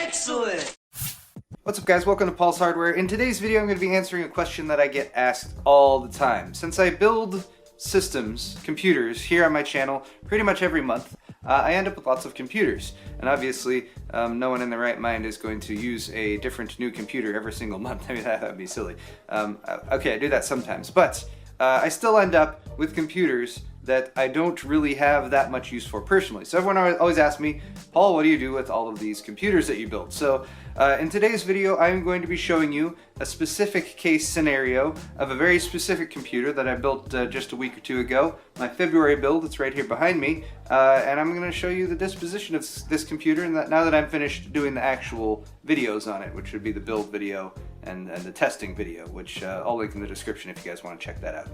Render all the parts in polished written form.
Excellent! What's up guys, welcome to Paul's Hardware. In today's video I'm going to be answering a question that I get asked all the time. Since I build systems, computers, here on my channel pretty much every month, I end up with lots of computers. And obviously, no one in their right mind is going to use a different new computer every single month. I mean, that would be silly. Okay, I do that sometimes, but I still end up with computers that I don't really have that much use for personally. So everyone always asks me, Paul, what do you do with all of these computers that you build? So in today's video, I'm going to be showing you a specific case scenario of a very specific computer that I built just a week or two ago. My February build, it's right here behind me, and I'm going to show you the disposition of this computer and now that I'm finished doing the actual videos on it, which would be the build video and the testing video, which I'll link in the description if you guys want to check that out.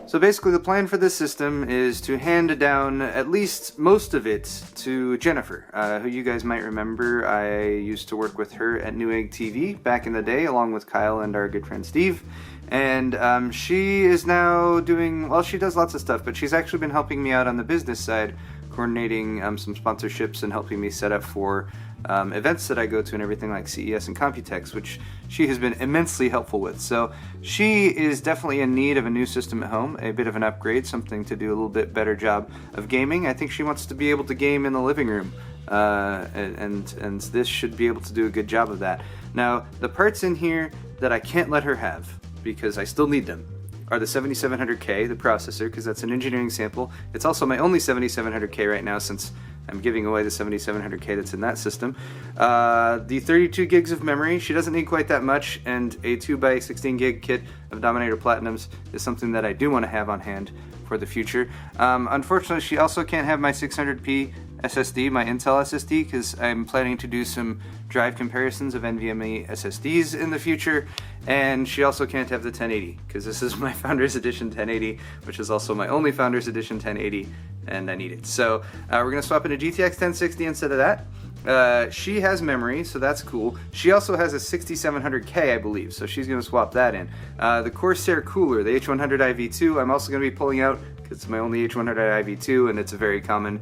So basically the plan for this system is to hand down at least most of it to Jennifer, who you guys might remember. I used to work with her at Newegg TV back in the day, along with Kyle and our good friend Steve. And she is now doing, well, she does lots of stuff, but she's actually been helping me out on the business side, coordinating some sponsorships and helping me set up for events that I go to and everything like CES and Computex, which she has been immensely helpful with. So she is definitely in need of a new system at home, a bit of an upgrade, something to do a little bit better job of gaming. I think she wants to be able to game in the living room, and this should be able to do a good job of that. Now, the parts in here that I can't let her have, because I still need them, are the 7700K, the processor, because that's an engineering sample. It's also my only 7700K right now since I'm giving away the 7700K that's in that system. The 32 gigs of memory, she doesn't need quite that much, and a 2x16 gig kit of Dominator Platinums is something that I do want to have on hand for the future. Unfortunately, she also can't have my 600p SSD, my Intel SSD, because I'm planning to do some drive comparisons of NVMe SSDs in the future, and she also can't have the 1080, because this is my Founders Edition 1080, which is also my only Founders Edition 1080, and I need it. So we're going to swap in a GTX 1060 instead of that. She has memory, so that's cool. She also has a 6700K, I believe, so she's going to swap that in. The Corsair cooler, the H100 IV2, I'm also going to be pulling out, because it's my only H100 IV2, and it's a very common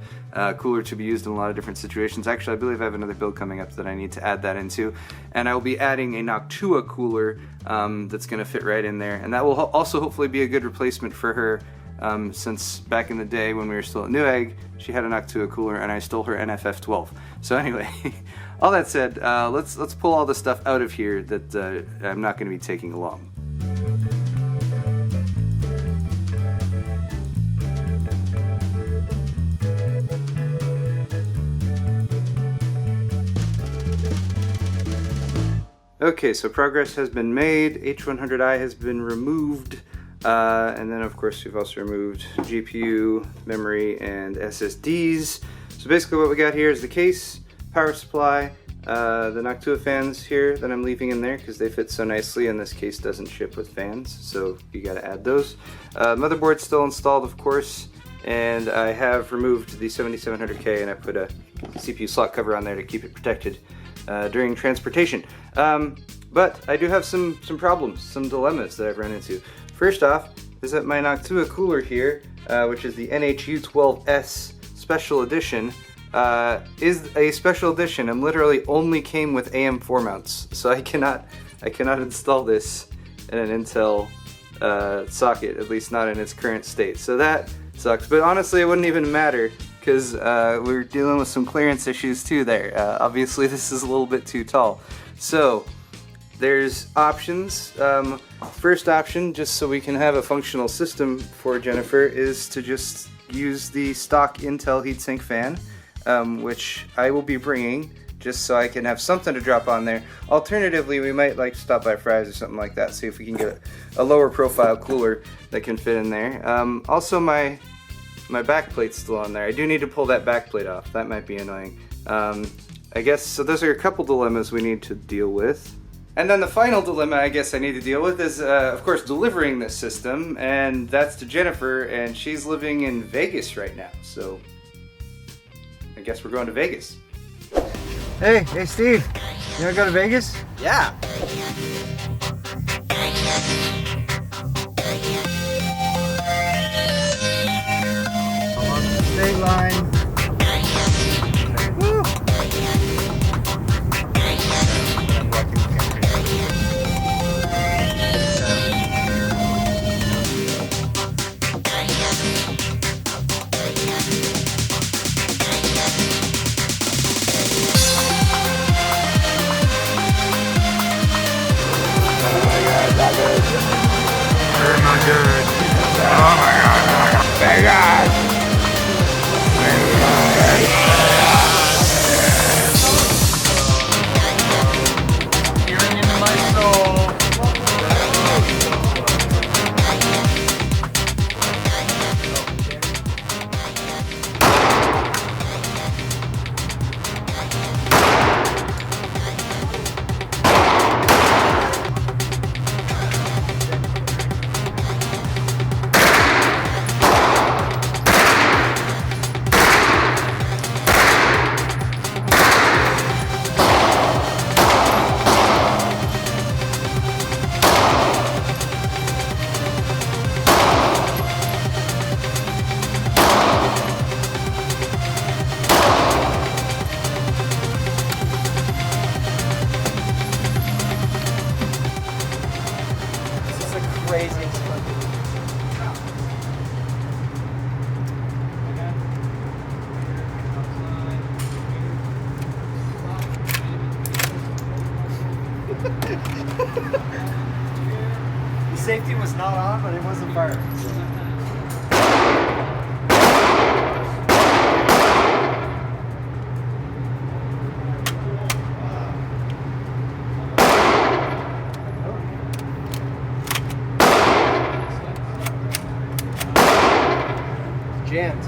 cooler to be used in a lot of different situations. Actually, I believe I have another build coming up that I need to add that into. And I will be adding a Noctua cooler that's going to fit right in there. And that will also hopefully be a good replacement for her, since back in the day when we were still at Newegg, she had a Noctua cooler and I stole her NFF12. So anyway, all that said, let's pull all the stuff out of here that I'm not going to be taking along. Okay, so progress has been made, H100i has been removed, and then of course we've also removed GPU, memory, and SSDs. So basically what we got here is the case, power supply, the Noctua fans here that I'm leaving in there because they fit so nicely, and this case doesn't ship with fans, so you gotta add those. Motherboard's still installed, of course, and I have removed the 7700K and I put a CPU slot cover on there to keep it protected during transportation. But I do have some problems, some dilemmas that I've run into. First off is that my Noctua cooler here, which is the NHU12S Special Edition, is a special edition and literally only came with AM4 mounts. So I cannot install this in an Intel socket, at least not in its current state. So that sucks, but honestly it wouldn't even matter, because we're dealing with some clearance issues too there. Obviously this is a little bit too tall. So there's options. First option, just so we can have a functional system for Jennifer, is to just use the stock Intel heatsink fan, which I will be bringing just so I can have something to drop on there. Alternatively, we might like stop by Fry's or something like that, see if we can get a lower profile cooler that can fit in there. Also my backplate's still on there. I do need to pull that backplate off. That might be annoying. I guess, so those are a couple dilemmas we need to deal with. And then the final dilemma I guess I need to deal with is, of course, delivering this system, and that's to Jennifer, and she's living in Vegas right now, so I guess we're going to Vegas. Hey Steve, you wanna go to Vegas? Yeah. Along the state line. Woo! The safety was not on, but it wasn't firing. Jammed.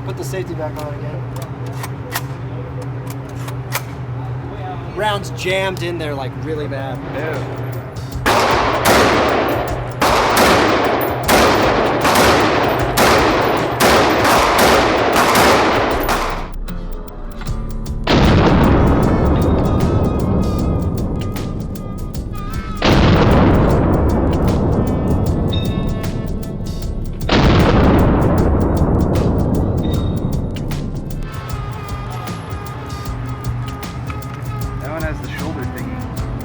Put the safety back on again. Rounds jammed in there like really bad. Ew.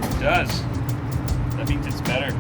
It does. That means it's better.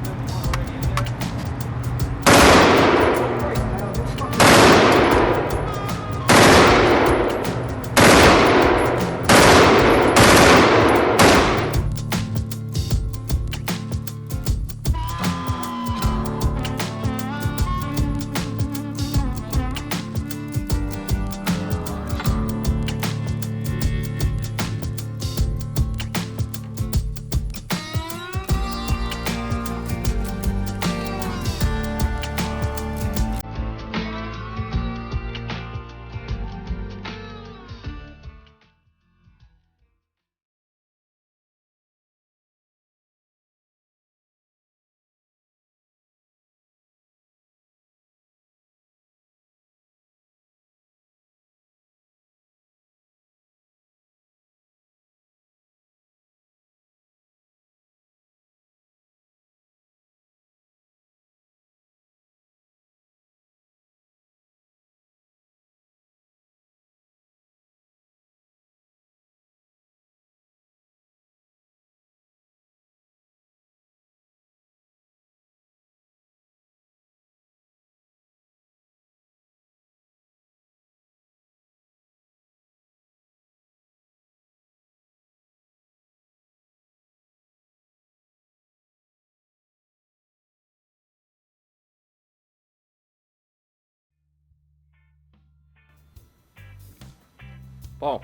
Paul.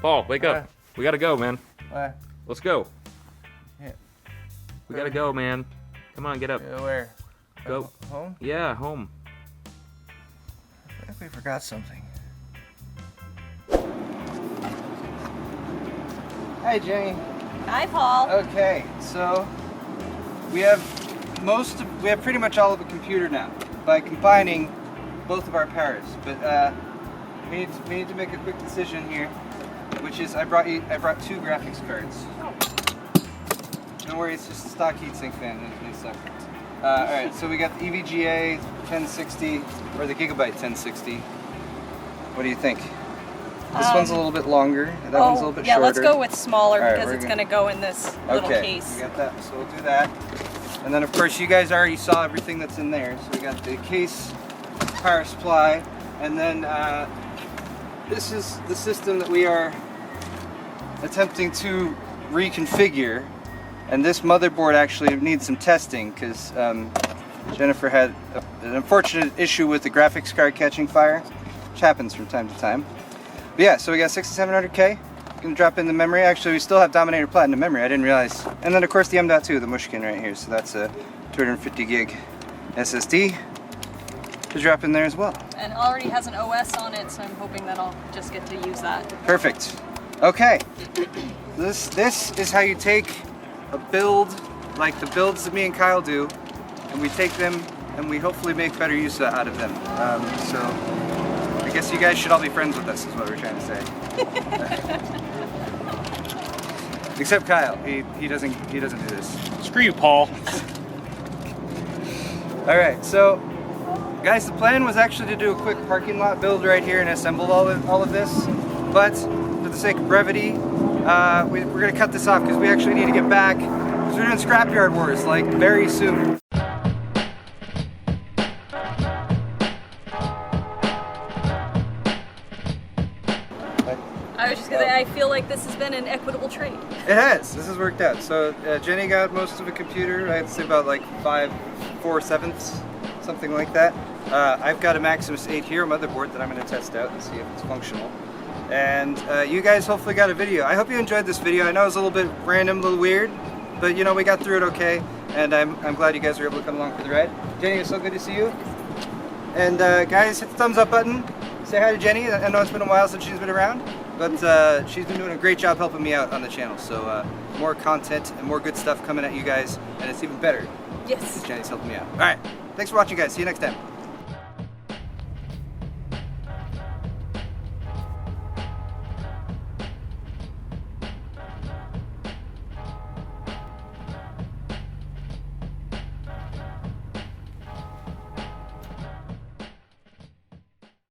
Paul, wake up. We gotta go, man. What? Let's go. Yeah. We gotta go, man. Come on, get up. Where? Go. Home? Yeah, home. I think we forgot something. Hi, Jenny. Hi, Paul. Okay, so we have pretty much all of the computer now by combining both of our powers. But we need to make a quick decision here, which is I brought two graphics cards. Don't worry, it's just a stock heatsink fan. It sucks. All right, so we got the EVGA 1060 or the Gigabyte 1060. What do you think? This one's a little bit longer. That one's a little bit shorter. Yeah, let's go with smaller Right, because it's going to go in this little case. We got that. So we'll do that. And then, of course, you guys already saw everything that's in there. So we got the case, power supply, and then this is the system that we are attempting to reconfigure. And this motherboard actually needs some testing because Jennifer had an unfortunate issue with the graphics card catching fire, which happens from time to time. But yeah, so we got 6700K. Gonna drop in the memory. Actually, we still have Dominator Platinum memory. I didn't realize. And then of course the M.2, the Mushkin right here. So that's a 250 gig SSD to drop in there as well. And it already has an OS on it, so I'm hoping that I'll just get to use that. Perfect. Okay. This is how you take a build like the builds that me and Kyle do, and we take them and we hopefully make better use out of them. So I guess you guys should all be friends with us is what we're trying to say. Except Kyle, he doesn't do this. Screw you, Paul. All right, so guys, the plan was actually to do a quick parking lot build right here and assemble all of this, but for the sake of brevity, we're gonna cut this off because we actually need to get back because we're doing Scrapyard Wars like very soon. I was just gonna say, I feel like this has been an equitable trade. It has. This has worked out. So Jenny got most of a computer. I'd say about like 4/7, something like that. I've got a Maximus 8 Hero motherboard that I'm going to test out and see if it's functional. And you guys hopefully got a video. I hope you enjoyed this video. I know it was a little bit random, a little weird, but you know, we got through it okay. And I'm glad you guys were able to come along for the ride. Jenny, it's so good to see you. And guys, hit the thumbs up button. Say hi to Jenny. I know it's been a while since she's been around, but she's been doing a great job helping me out on the channel. So more content and more good stuff coming at you guys, and it's even better. Yes. Jenny's helping me out. All right, thanks for watching, guys. See you next time.